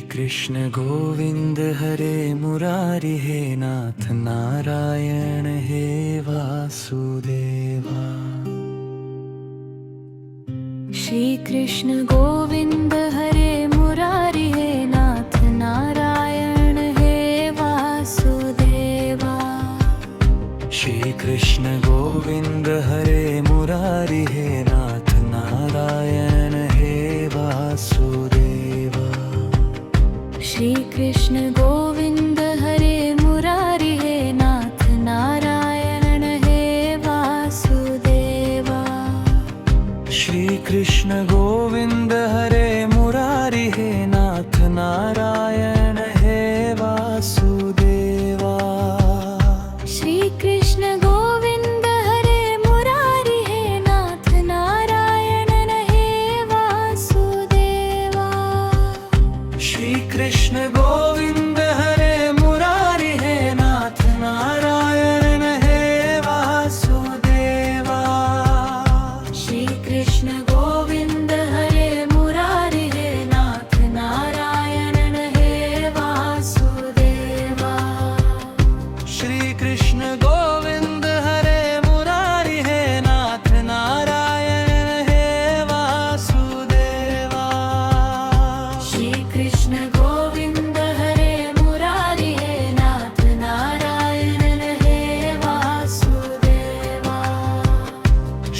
Krishna Govind हरे Murari हे नाथ Narayan हे Vasudeva. Shri Krishna Govind हरे Murari हे नाथ Narayan हे Vasudeva. Shri Krishna Govind हरे Murari हे नाथ Narayan हे Vasudeva. Shri Krishna Govind हरे Murari हे नाथ Narayan हे Vasudeva. Shri Krishna Govind हरे Murari हे नाथ Narayan हे Vasudeva. Shri Krishna Govind हरे Murari हे नाथ Narayan हे Vasudeva. Shri Krishna Govind हरे Murari हे नाथ Narayan हे Vasudeva. Shri Krishna Govind हरे Murari हे नाथ Narayan हे Vasudeva. Shri Krishna Govind हरे Murari हे नाथ Narayan हे Vasudeva. Shri Krishna Govind हरे Murari हे नाथ Narayan हे Vasudeva.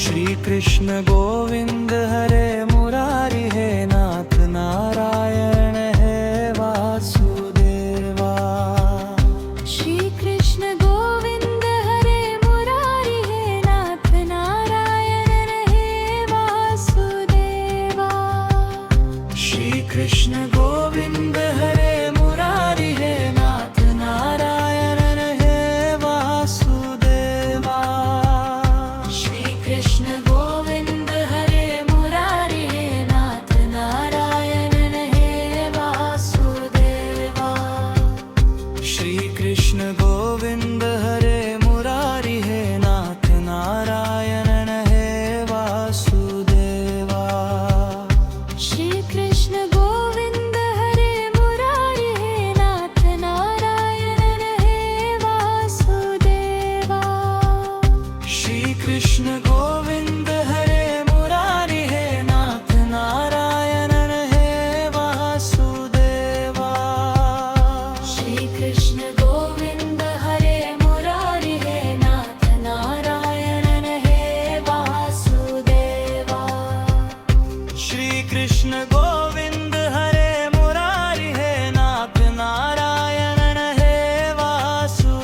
Shri Krishna Govind हरे Murari हे नाथ Narayan हे Vasudeva. Shri Krishna Govind हरे Murari हे नाथ Narayan हे Vasudeva. Shri Krishna Govind हरे Murari हे नाथ Narayan हे Vasudeva. Shri Krishna Govind हरे Murari हे नाथ Narayan हे Vasudeva. Shri Krishna Govind हरे Murari हे नाथ Narayan हे Vasudeva. Shri Krishna Govind हरे Murari हे नाथ Narayan हे Vasudeva. Shri Krishna Govind हरे Murari हे नाथ Narayan हे Vasudeva. Shri Krishna Govind हरे Murari हे नाथ Narayan हे Vasudeva. Shri Krishna Govind हरे Murari हे नाथ Narayan हे Vasudeva. Shri Krishna Govind हरे Murari हे नाथ Narayan हे Vasudeva.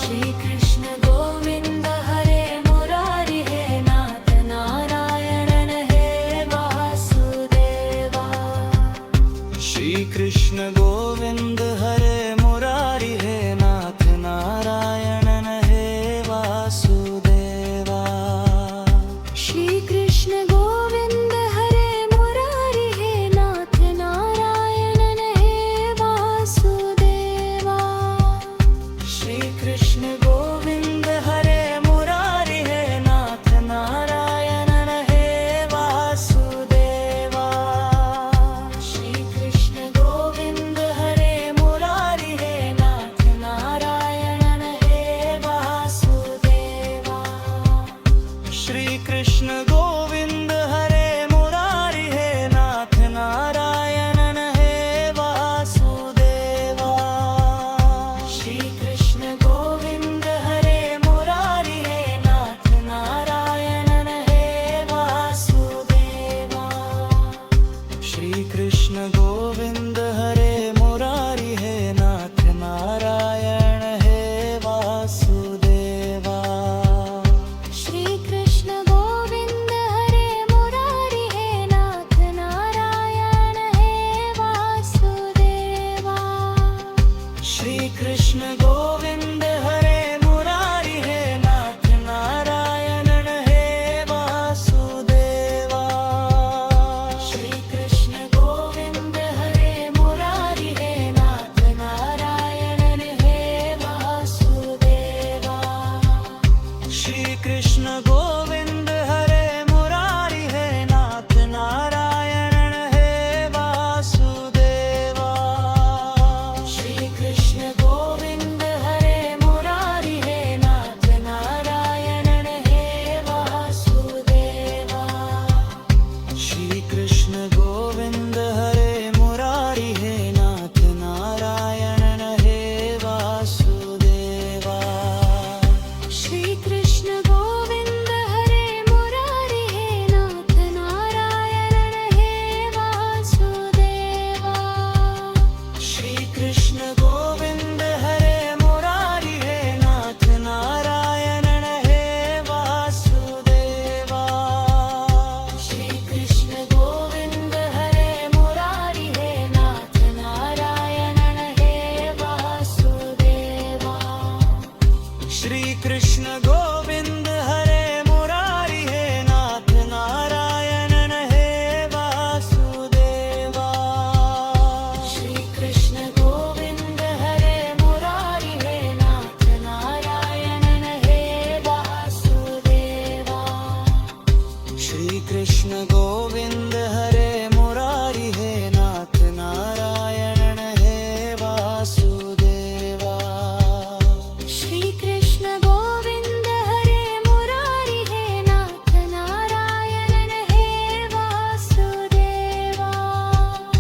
Shri Krishna Govind हरे Murari हे नाथ Narayan हे Vasudeva. Shri Krishna Govind हरे Murari हे नाथ Narayan हे Vasudeva. Shri Krishna Govind हरे Murari हे नाथ Narayan हे Vasudeva. Shri Krishna Govind हरे Murari हे नाथ Narayan हे Vasudeva. Shri Krishna Govind हरे Murari हे नाथ Narayan हे Vasudeva. Shri Krishna Govind हरे Murari हे नाथ Narayan हे Vasudeva. Shri Krishna Govind हरे Murari हे नाथ Narayan हे Vasudeva. Shri Krishna Govind हरे Murari हे नाथ Narayan हे Vasudeva. Shri Krishna Govind हरे Murari हे नाथ Narayan हे Vasudeva. Shri Krishna Govind हरे Murari हे नाथ Narayan हे Vasudeva. Shri Krishna Govind हरे Murari हे नाथ Narayan हे Vasudeva. Krishna Govind हरे Murari हे नाथ Narayan हे Vasudeva. Shri Krishna Govind हरे Murari हे नाथ Narayan हे Vasudeva. Shri Krishna Govind हरे Murari हे नाथ Narayan हे Vasudeva. Shri Krishna Govind हरे Murari हे नाथ Narayan हे Vasudeva. Shri Krishna Govind हरे Murari हे नाथ Narayan हे Vasudeva. Shri Krishna Govind हरे Murari हे नाथ Narayan हे Vasudeva.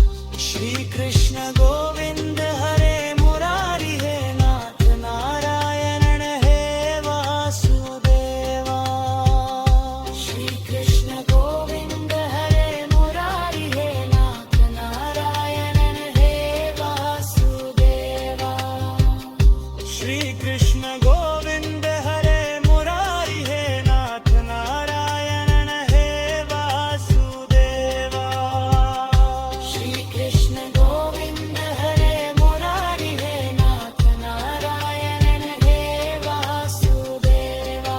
Shri Krishna Govind हरे Murari हे नाथ Narayan हे Vasudeva. Shri Krishna Govind हरे Murari हे नाथ Narayan हे Vasudeva. Shri Krishna Govind हरे Murari हे नाथ Narayan हे Vasudeva. Shri Krishna Govind हरे Murari हे नाथ Narayan हे Vasudeva.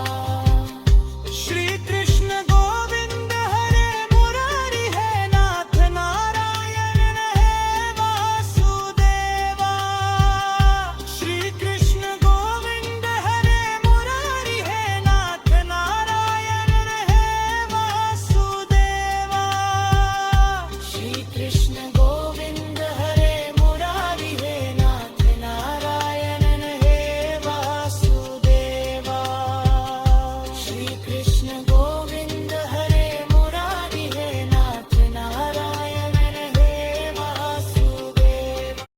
Shri Krishna Govind हरे Murari हे नाथ Narayan हे Vasudeva. Shri Krishna Govind हरे Murari हे नाथ Narayan हे Vasudeva. Shri Krishna Govind हरे Murari हे नाथ Narayan हे Vasudeva. Shri Krishna Govind हरे Murari हे नाथ Narayan हे Vasudeva.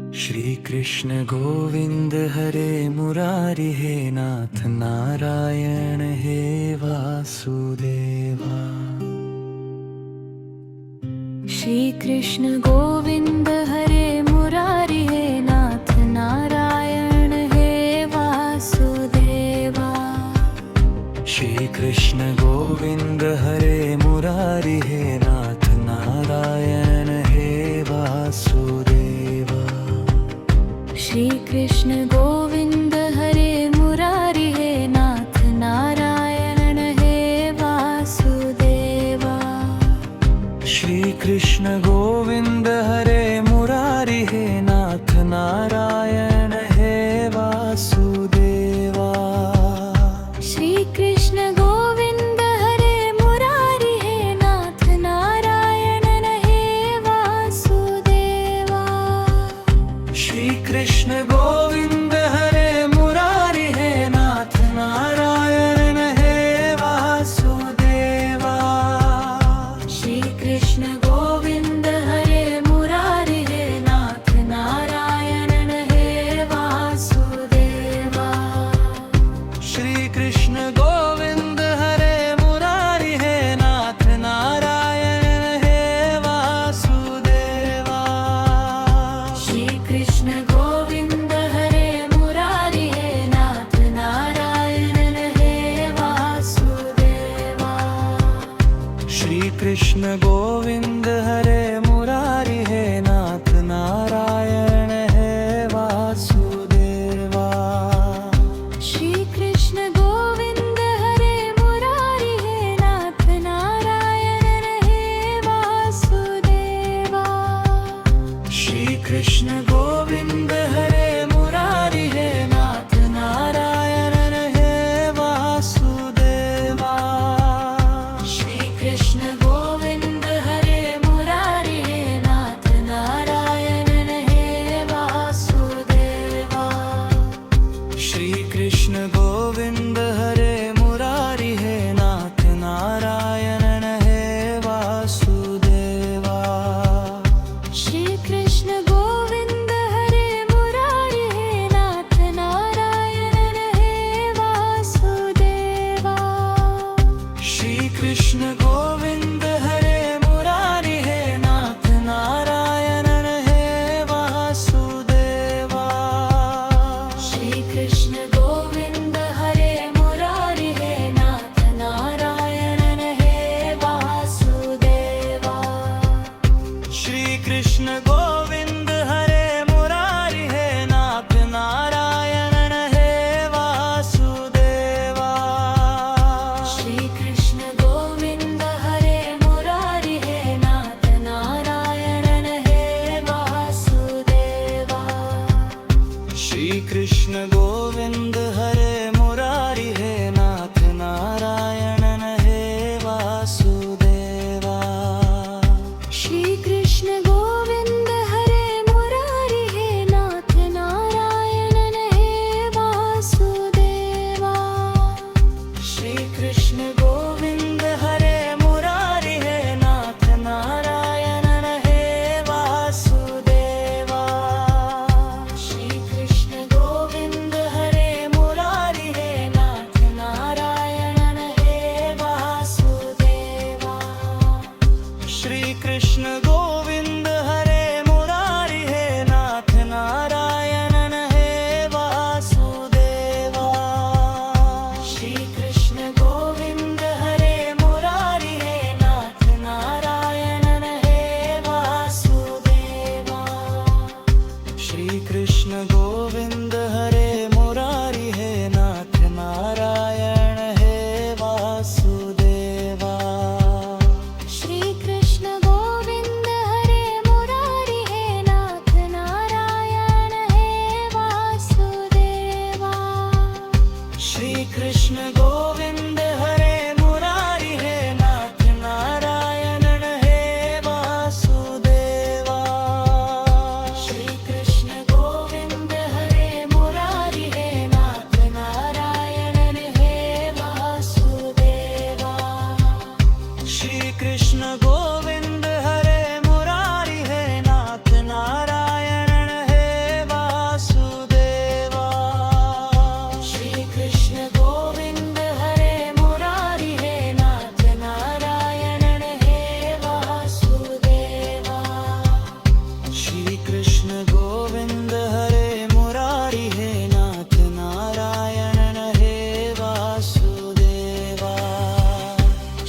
Shri Krishna Govind हरे Murari हे नाथ Narayan हे Vasudeva. Shri Krishna Govind हरे Murari हे नाथ Narayan हे Vasudeva. Shri Krishna Govind हरे Murari हे नाथ Narayan हे Vasudeva. Shri Krishna Govind हरे Murari हे नाथ Narayan हे Vasudeva. Shri Krishna Govind हरे Murari हे नाथ Narayan हे Vasudeva. Shri Krishna Govind हरे Murari हे नाथ Narayan हे Vasudeva. Shri Krishna Govind हरे Murari हे नाथ Narayan हे Vasudeva. Shri Krishna Govind हरे Murari हे नाथ Narayan हे Vasudeva. Shri Krishna Govind हरे Murari हे नाथ Narayan हे Vasudeva. Shri Krishna Govind हरे Murari हे नाथ Narayan हे Vasudeva. Shri Krishna Govind हरे Murari हे नाथ Narayan हे Vasudeva. Shri Krishna Govind हरे Murari हे नाथ Narayan हे Vasudeva. Shri Krishna Govind हरे Murari हे नाथ Narayan हे Vasudeva. Shri Krishna Govind हरे Murari हे नाथ Narayan हे Vasudeva. Shri Krishna Govind हरे Murari हे नाथ Narayan हे Vasudeva. Shri Krishna Govind हरे Murari हे नाथ Narayan हे Govind हरे Murari हे नाथ Narayanan हे Vasudeva. Shri Krishna Govind हरे Murari हे नाथ Narayanan हे Vasudeva. Shri Krishna Govind हरे Murari हे नाथ Narayanan हे Vasudeva. Shri Krishna Govind हरे Murari हे नाथ Narayanan हे Vasudeva. Shri Krishna Govind हरे Murari हे नाथ Narayanan हे Vasudeva. Shri Krishna Govind हरे Murari हे नाथ Narayanan हे Vasudeva. Shri Krishna Govind हरे Murari हे नाथ Narayan हे Vasudeva. Shri Krishna Govind हरे Murari हे नाथ Narayan हे Vasudeva. Shri Krishna Govind हरे Murari हे नाथ Narayanan हे Vasudeva. Shri Krishna Govind हरे Murari हे नाथ Narayanan हे Vasudeva. Shri Krishna Govind हरे Murari हे नाथ Narayanan हे Vasudeva. Shri Krishna Govind हरे Murari हे नाथ Narayanan हे Vasudeva. Shri Krishna Govind हरे Murari हे नाथ Narayanan हे Vasudeva.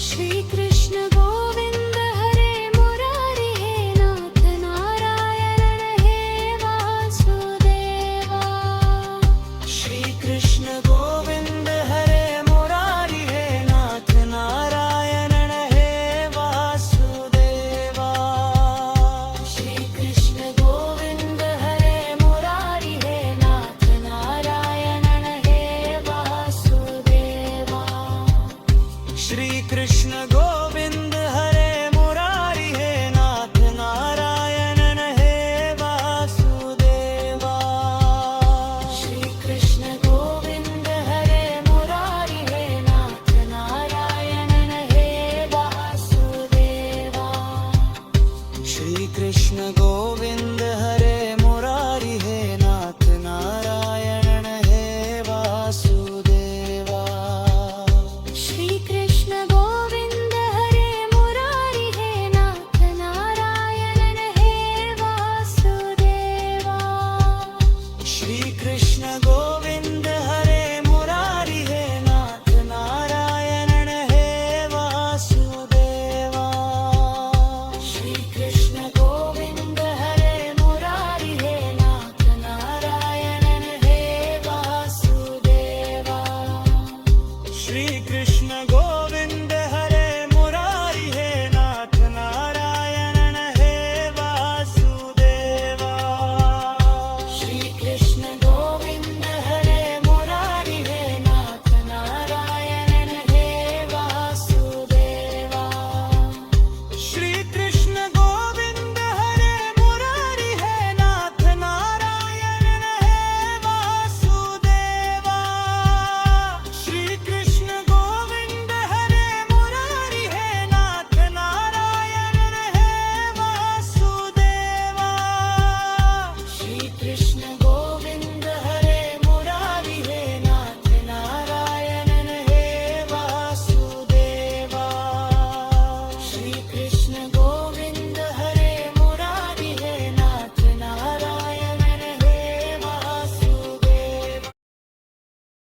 Shri Krishna Govind हरे Murari हे नाथ Narayanan हे Vasudeva. Shri Krishna Govind